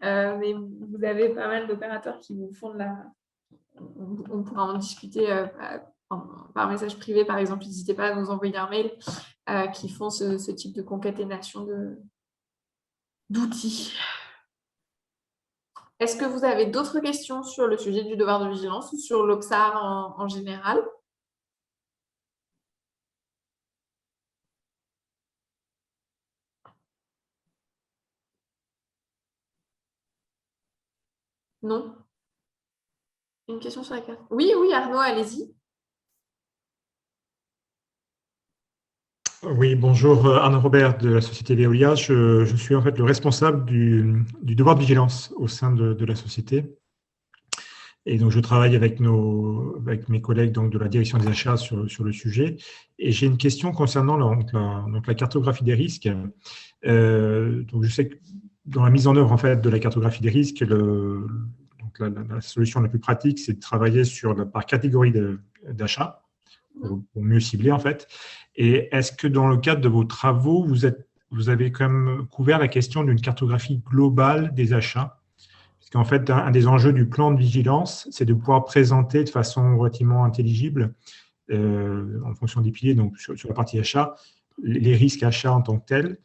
Speaker 1: mais vous avez pas mal d'opérateurs qui vous font de la... On pourra en discuter par message privé, par exemple. N'hésitez pas à nous envoyer un mail qui font ce type de concaténation d'outils. Est-ce que vous avez d'autres questions sur le sujet du devoir de vigilance ou sur l'OPSAR en général? Non? Une question sur la carte. Oui, Arnaud, allez-y.
Speaker 6: Oui, bonjour, Arnaud Robert de la société Veolia. Je suis en fait le responsable du devoir de vigilance au sein de la société. Et donc, je travaille avec mes collègues donc, de la direction des achats sur le sujet. Et j'ai une question concernant la cartographie des risques. Donc, je sais que dans la mise en œuvre en fait, de la cartographie des risques, la solution la plus pratique, c'est de travailler par catégorie d'achat pour mieux cibler en fait. Et est-ce que dans le cadre de vos travaux, vous avez quand même couvert la question d'une cartographie globale des achats? Parce qu'en fait, un des enjeux du plan de vigilance, c'est de pouvoir présenter de façon relativement intelligible, en fonction des piliers, donc sur la partie achat, les risques achats en tant que tels.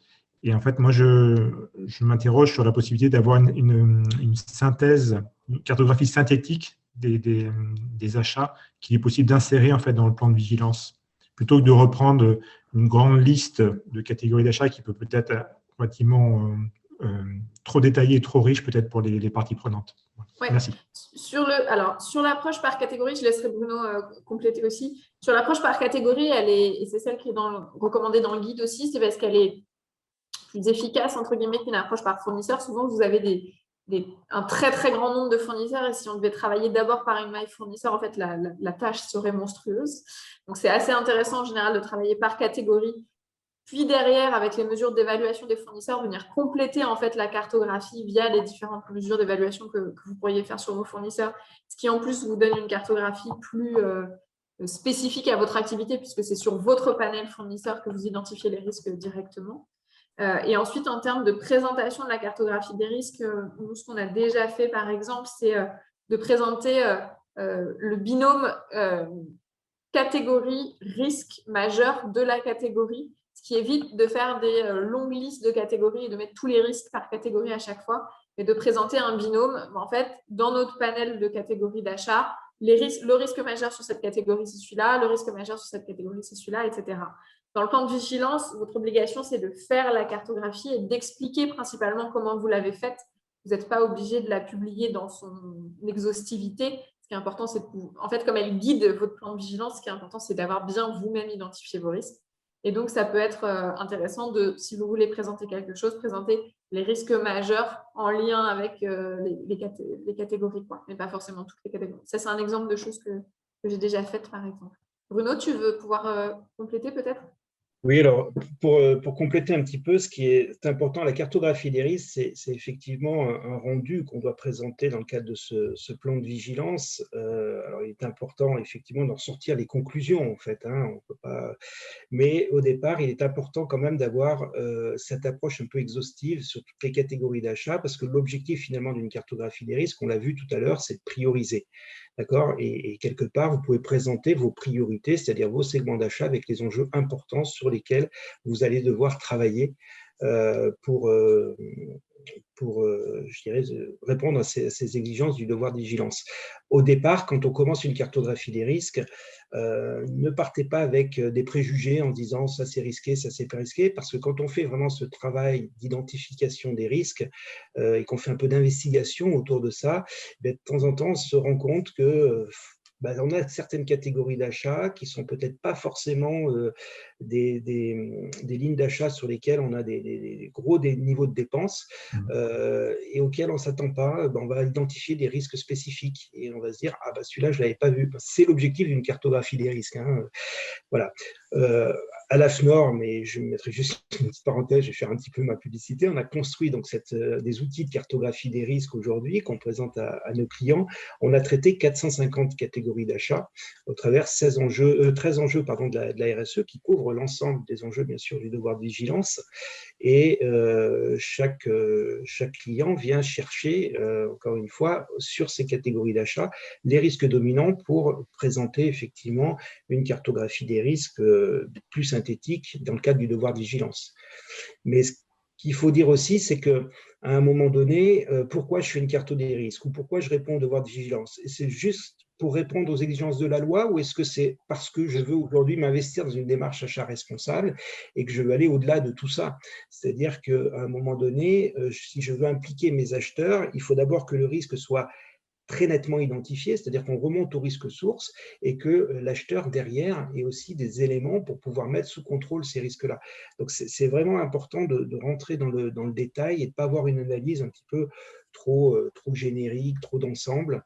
Speaker 6: Et en fait, moi, je m'interroge sur la possibilité d'avoir une synthèse, une cartographie synthétique des achats qu'il est possible d'insérer en fait dans le plan de vigilance, plutôt que de reprendre une grande liste de catégories d'achats qui peut peut-être relativement trop détaillée et trop riche peut-être pour les parties prenantes.
Speaker 1: Ouais.
Speaker 6: Merci.
Speaker 1: Sur l'approche par catégorie, je laisserai Bruno compléter aussi. Sur l'approche par catégorie, et c'est celle qui est recommandée dans le guide aussi, c'est parce qu'elle est plus efficace, entre guillemets, qu'une approche par fournisseur. Souvent, vous avez un très, très grand nombre de fournisseurs et si on devait travailler d'abord par une maille fournisseur, en fait, la tâche serait monstrueuse. Donc, c'est assez intéressant en général de travailler par catégorie. Puis derrière, avec les mesures d'évaluation des fournisseurs, venir compléter en fait la cartographie via les différentes mesures d'évaluation que vous pourriez faire sur vos fournisseurs, ce qui en plus vous donne une cartographie plus spécifique à votre activité puisque c'est sur votre panel fournisseur que vous identifiez les risques directement. Et ensuite, en termes de présentation de la cartographie des risques, nous, ce qu'on a déjà fait, par exemple, c'est de présenter le binôme catégorie risque majeur de la catégorie, ce qui évite de faire des longues listes de catégories et de mettre tous les risques par catégorie à chaque fois, mais de présenter un binôme. En fait, dans notre panel de catégories d'achat, le risque majeur sur cette catégorie, c'est celui-là, le risque majeur sur cette catégorie, c'est celui-là, etc. Dans le plan de vigilance, votre obligation, c'est de faire la cartographie et d'expliquer principalement comment vous l'avez faite. Vous n'êtes pas obligé de la publier dans son exhaustivité. Ce qui est important, c'est en fait, comme elle guide votre plan de vigilance, ce qui est important, c'est d'avoir bien vous-même identifié vos risques. Et donc, ça peut être intéressant si vous voulez présenter quelque chose, présenter les risques majeurs en lien avec les catégories, quoi, mais pas forcément toutes les catégories. Ça, c'est un exemple de choses que j'ai déjà faites, par exemple. Bruno, tu veux pouvoir compléter peut-être ?
Speaker 3: Oui, alors pour compléter un petit peu, ce qui est important, la cartographie des risques, c'est effectivement un rendu qu'on doit présenter dans le cadre de ce plan de vigilance. Alors, il est important effectivement d'en sortir les conclusions, en fait. On peut pas... Mais au départ, il est important quand même d'avoir cette approche un peu exhaustive sur toutes les catégories d'achat, parce que l'objectif finalement d'une cartographie des risques, on l'a vu tout à l'heure, c'est de prioriser. D'accord ? Et quelque part, vous pouvez présenter vos priorités, c'est-à-dire vos segments d'achat avec les enjeux importants sur lesquels vous allez devoir travailler pour je dirais, répondre à ces exigences du devoir de vigilance. Au départ, quand on commence une cartographie des risques, ne partez pas avec des préjugés en disant ça c'est risqué, ça c'est pas risqué, parce que quand on fait vraiment ce travail d'identification des risques et qu'on fait un peu d'investigation autour de ça, de temps en temps, on se rend compte que on a certaines catégories d'achat qui ne sont peut-être pas forcément des lignes d'achat sur lesquelles on a des gros niveaux de dépenses et auxquels on ne s'attend pas. On va identifier des risques spécifiques et on va se dire « Ah, celui-là, je ne l'avais pas vu ». C'est l'objectif d'une cartographie des risques. Voilà. À l'AFNOR, mais je mettrai juste une petite parenthèse, je vais faire un petit peu ma publicité, on a construit donc des outils de cartographie des risques aujourd'hui qu'on présente à nos clients. On a traité 450 catégories d'achat au travers 13 enjeux de la RSE qui couvrent l'ensemble des enjeux, bien sûr, du devoir de vigilance. Et chaque client vient chercher, encore une fois, sur ces catégories d'achat, les risques dominants pour présenter effectivement une cartographie des risques plus synthétique dans le cadre du devoir de vigilance. Mais ce qu'il faut dire aussi, c'est qu'à un moment donné, pourquoi je fais une carte des risques ou pourquoi je réponds au devoir de vigilance? C'est juste pour répondre aux exigences de la loi ou est-ce que c'est parce que je veux aujourd'hui m'investir dans une démarche achat responsable et que je veux aller au-delà de tout ça? C'est-à-dire qu'à un moment donné, si je veux impliquer mes acheteurs, il faut d'abord que le risque soit très nettement identifiés, c'est-à-dire qu'on remonte au risque source et que l'acheteur derrière ait aussi des éléments pour pouvoir mettre sous contrôle ces risques-là. Donc, c'est vraiment important de rentrer dans le détail et de ne pas avoir une analyse un petit peu trop générique, trop d'ensemble,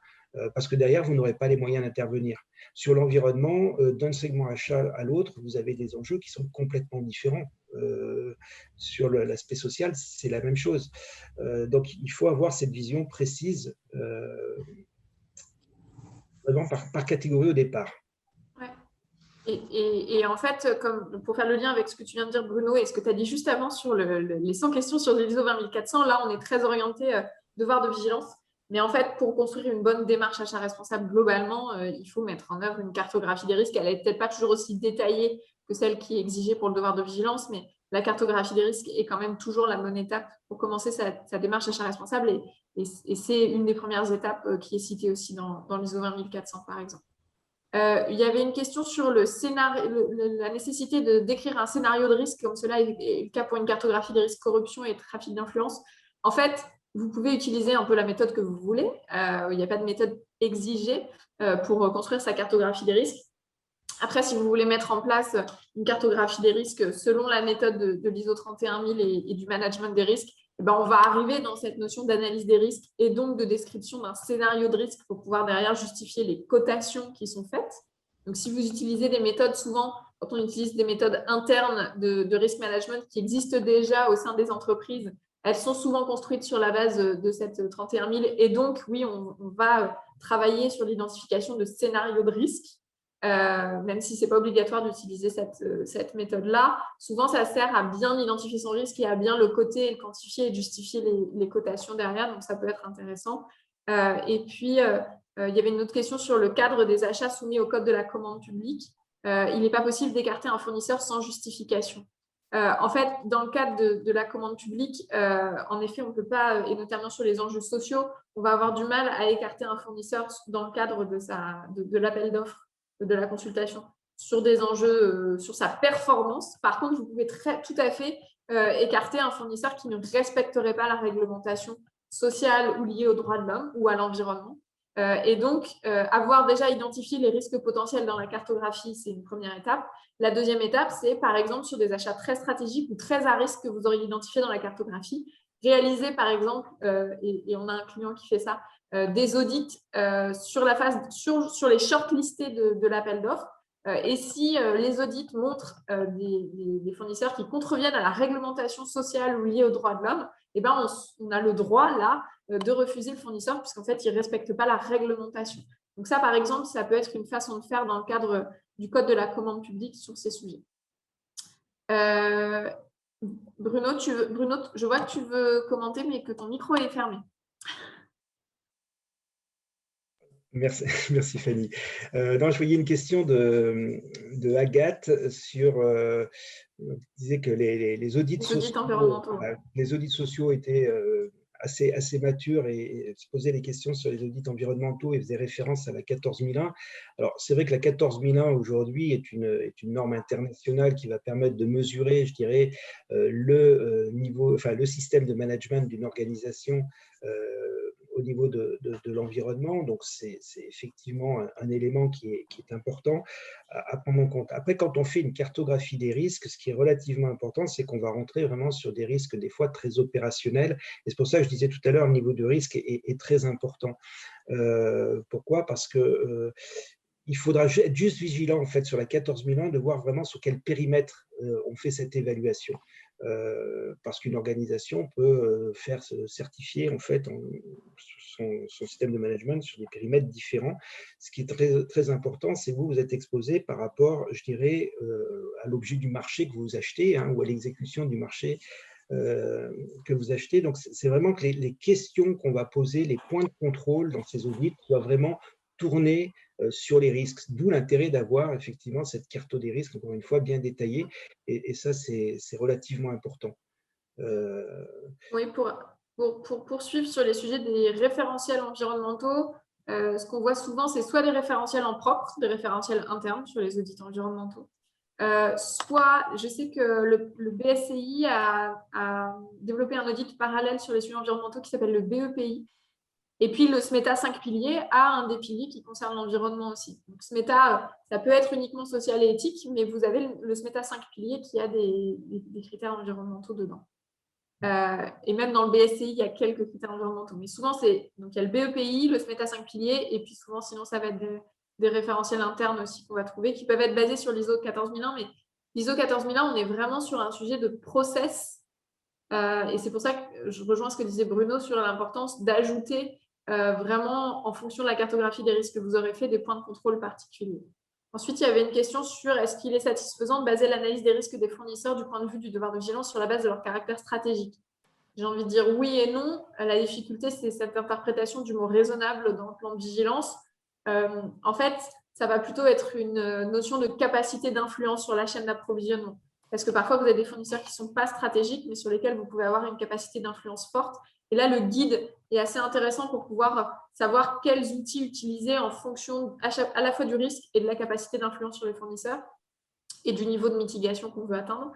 Speaker 3: parce que derrière, vous n'aurez pas les moyens d'intervenir. Sur l'environnement, d'un segment achat à l'autre, vous avez des enjeux qui sont complètement différents. Sur l'aspect social, c'est la même chose. Donc, il faut avoir cette vision précise, vraiment par catégorie au départ.
Speaker 1: Ouais. Et en fait, comme, pour faire le lien avec ce que tu viens de dire, Bruno, et ce que tu as dit juste avant sur les 100 questions sur l'ISO 20400, là, on est très orienté devoir de vigilance. Mais en fait, pour construire une bonne démarche achat responsable globalement, il faut mettre en œuvre une cartographie des risques. Elle n'est peut-être pas toujours aussi détaillée que celle qui est exigée pour le devoir de vigilance, mais la cartographie des risques est quand même toujours la bonne étape pour commencer sa démarche achat responsable. Et c'est une des premières étapes qui est citée aussi dans l'ISO 20400, par exemple. Il y avait une question sur le scénario, la nécessité de décrire un scénario de risque, comme cela est le cas pour une cartographie des risques corruption et trafic d'influence. En fait, vous pouvez utiliser un peu la méthode que vous voulez. Il n'y a pas de méthode exigée pour construire sa cartographie des risques. Après, si vous voulez mettre en place une cartographie des risques selon la méthode de l'ISO 31000 et du management des risques, eh ben, on va arriver dans cette notion d'analyse des risques et donc de description d'un scénario de risque pour pouvoir derrière justifier les cotations qui sont faites. Donc, si vous utilisez des méthodes, souvent, quand on utilise des méthodes internes de risk management qui existent déjà au sein des entreprises, elles sont souvent construites sur la base de cette 31000. Et donc, oui, on va travailler sur l'identification de scénarios de risque. Même si ce n'est pas obligatoire d'utiliser cette méthode-là, souvent ça sert à bien identifier son risque et à bien le coter, le quantifier et justifier les cotations derrière, donc ça peut être intéressant. Et puis, il y avait une autre question sur le cadre des achats soumis au code de la commande publique. Il n'est pas possible d'écarter un fournisseur sans justification. En fait, dans le cadre de la commande publique, en effet, on ne peut pas, et notamment sur les enjeux sociaux, on va avoir du mal à écarter un fournisseur dans le cadre de l'appel d'offres, de la consultation, sur des enjeux, sur sa performance. Par contre, vous pouvez tout à fait écarter un fournisseur qui ne respecterait pas la réglementation sociale ou liée aux droits de l'homme ou à l'environnement. Et donc, avoir déjà identifié les risques potentiels dans la cartographie, c'est une première étape. La deuxième étape, c'est par exemple sur des achats très stratégiques ou très à risque que vous auriez identifié dans la cartographie, réaliser par exemple, et on a un client qui fait ça, des audits sur les shortlistés de l'appel d'offres. Et si les audits montrent des fournisseurs qui contreviennent à la réglementation sociale ou liée aux droits de l'homme, eh ben on a le droit là de refuser le fournisseur puisqu'en fait, il ne respecte pas la réglementation. Donc ça, par exemple, ça peut être une façon de faire dans le cadre du code de la commande publique sur ces sujets. Bruno, je vois que tu veux commenter, mais que ton micro est fermé.
Speaker 3: Merci Fanny. Non, je voyais une question de Agathe sur disait que les audits
Speaker 1: environnementaux.
Speaker 3: Les audits sociaux étaient assez matures et se posaient des questions sur les audits environnementaux et faisaient référence à la 14001. Alors, c'est vrai que la 14001 aujourd'hui est une norme internationale qui va permettre de mesurer, je dirais, le système de management d'une organisation au niveau de l'environnement. Donc, c'est effectivement un élément qui est important à prendre en compte. Après, quand on fait une cartographie des risques, ce qui est relativement important, c'est qu'on va rentrer vraiment sur des risques des fois très opérationnels. Et c'est pour ça que je disais tout à l'heure, le niveau de risque est très important. Pourquoi ? Parce que il faudra être juste vigilant en fait sur la 14001 de voir vraiment sur quel périmètre on fait cette évaluation. Parce qu'une organisation peut faire certifier en fait son système de management sur des périmètres différents. Ce qui est très, très important, c'est vous êtes exposé par rapport, je dirais, à l'objet du marché que vous achetez ou à l'exécution du marché que vous achetez. Donc, c'est vraiment que les questions qu'on va poser, les points de contrôle dans ces audits doivent vraiment tourner sur les risques, d'où l'intérêt d'avoir effectivement cette carte des risques, encore une fois, bien détaillée, et ça, c'est relativement important.
Speaker 1: Oui, pour poursuivre sur les sujets des référentiels environnementaux, ce qu'on voit souvent, c'est soit des référentiels en propre, des référentiels internes sur les audits environnementaux, soit, je sais que le BSCI a développé un audit parallèle sur les sujets environnementaux qui s'appelle le BEPI, Et puis, le SMETA 5 piliers a un des piliers qui concerne l'environnement aussi. Donc, SMETA, ça peut être uniquement social et éthique, mais vous avez le SMETA 5 piliers qui a des critères environnementaux dedans. Et même dans le BSCI, il y a quelques critères environnementaux. Mais souvent, donc il y a le BEPI, le SMETA 5 piliers, et puis souvent, sinon, ça va être des référentiels internes aussi qu'on va trouver, qui peuvent être basés sur l'ISO 14001. Mais l'ISO 14001, on est vraiment sur un sujet de process. Et c'est pour ça que je rejoins ce que disait Bruno sur l'importance d'ajouter vraiment, en fonction de la cartographie des risques que vous aurez fait, des points de contrôle particuliers. Ensuite, il y avait une question sur est-ce qu'il est satisfaisant de baser l'analyse des risques des fournisseurs du point de vue du devoir de vigilance sur la base de leur caractère stratégique. J'ai envie de dire oui et non. La difficulté, c'est cette interprétation du mot raisonnable dans le plan de vigilance. En fait, ça va plutôt être une notion de capacité d'influence sur la chaîne d'approvisionnement. Parce que parfois, vous avez des fournisseurs qui ne sont pas stratégiques, mais sur lesquels vous pouvez avoir une capacité d'influence forte. Et là, le guide est assez intéressant pour pouvoir savoir quels outils utiliser en fonction à la fois du risque et de la capacité d'influence sur les fournisseurs et du niveau de mitigation qu'on veut atteindre.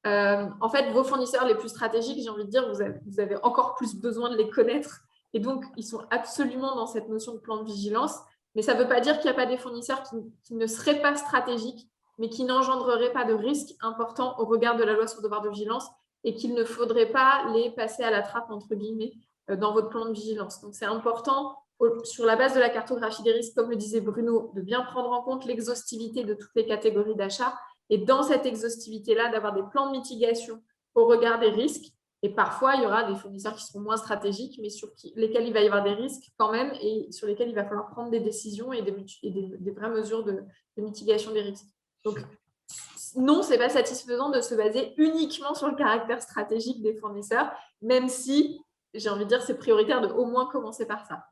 Speaker 1: En fait, vos fournisseurs les plus stratégiques, j'ai envie de dire, vous avez encore plus besoin de les connaître. Et donc, ils sont absolument dans cette notion de plan de vigilance. Mais ça ne veut pas dire qu'il n'y a pas des fournisseurs qui ne seraient pas stratégiques, mais qui n'engendreraient pas de risques importants au regard de la loi sur le devoir de vigilance et qu'il ne faudrait pas les passer à la trappe, entre guillemets, dans votre plan de vigilance. Donc, c'est important, sur la base de la cartographie des risques, comme le disait Bruno, de bien prendre en compte l'exhaustivité de toutes les catégories d'achat et dans cette exhaustivité-là, d'avoir des plans de mitigation au regard des risques. Et parfois, il y aura des fournisseurs qui seront moins stratégiques, mais sur lesquels il va y avoir des risques quand même et sur lesquels il va falloir prendre des décisions et des vraies mesures de mitigation des risques. Donc, non, ce n'est pas satisfaisant de se baser uniquement sur le caractère stratégique des fournisseurs, même si, j'ai envie de dire, c'est prioritaire de au moins commencer par ça.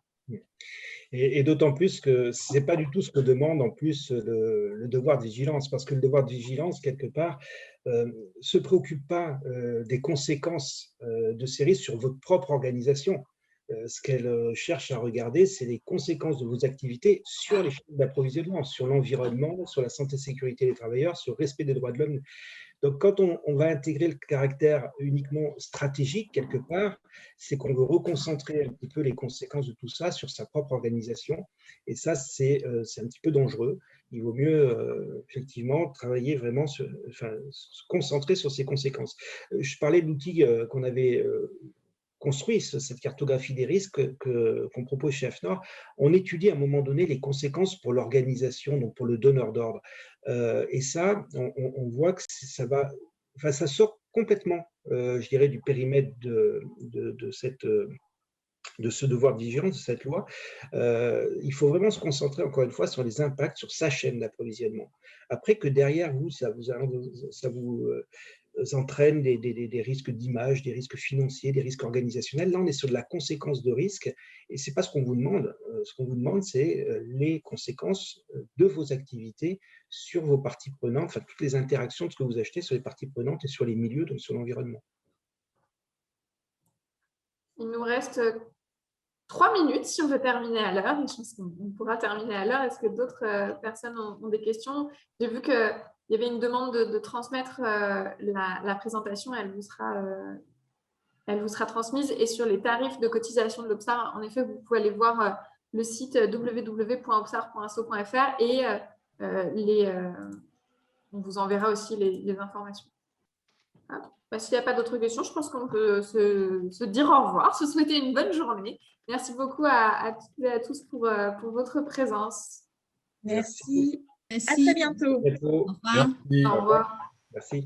Speaker 3: Et d'autant plus que ce n'est pas du tout ce que demande en plus le devoir de vigilance, parce que le devoir de vigilance, quelque part, se préoccupe pas des conséquences de ces risques sur votre propre organisation. Ce qu'elle cherche à regarder, c'est les conséquences de vos activités sur les chaînes d'approvisionnement, sur l'environnement, sur la santé et sécurité des travailleurs, sur le respect des droits de l'homme. Donc, quand on va intégrer le caractère uniquement stratégique, quelque part, c'est qu'on veut reconcentrer un petit peu les conséquences de tout ça sur sa propre organisation. Et ça, c'est un petit peu dangereux. Il vaut mieux, effectivement, travailler vraiment, se concentrer sur ces conséquences. Je parlais de l'outil qu'on avait construit, cette cartographie des risques qu'on propose chez AFNOR. On étudie à un moment donné les conséquences pour l'organisation, donc pour le donneur d'ordre. Et ça, on voit que ça sort complètement, je dirais, du périmètre de ce devoir de vigilance, de cette loi. Il faut vraiment se concentrer, encore une fois, sur les impacts sur sa chaîne d'approvisionnement. Après que derrière vous, ça vous entraîne des risques d'image, des risques financiers, des risques organisationnels. Là, on est sur de la conséquence de risque et ce n'est pas ce qu'on vous demande. Ce qu'on vous demande, c'est les conséquences de vos activités sur vos parties prenantes, enfin toutes les interactions de ce que vous achetez sur les parties prenantes et sur les milieux, donc sur l'environnement.
Speaker 1: Il nous reste 3 minutes si on veut terminer à l'heure. Je pense qu'on pourra terminer à l'heure. Est-ce que d'autres personnes ont des questions? J'ai vu qu'il y avait une demande de transmettre la présentation. Elle vous sera transmise. Et sur les tarifs de cotisation de l'Obsar, en effet, vous pouvez aller voir le site www.obsar.asso.fr et on vous enverra aussi les informations. S'il n'y a pas d'autres questions, je pense qu'on peut se dire au revoir, se souhaiter une bonne journée. Merci beaucoup à toutes et à tous pour votre présence.
Speaker 4: Merci.
Speaker 5: Merci.
Speaker 4: À très bientôt.
Speaker 3: Au revoir.
Speaker 5: Au revoir.
Speaker 3: Au revoir. Merci.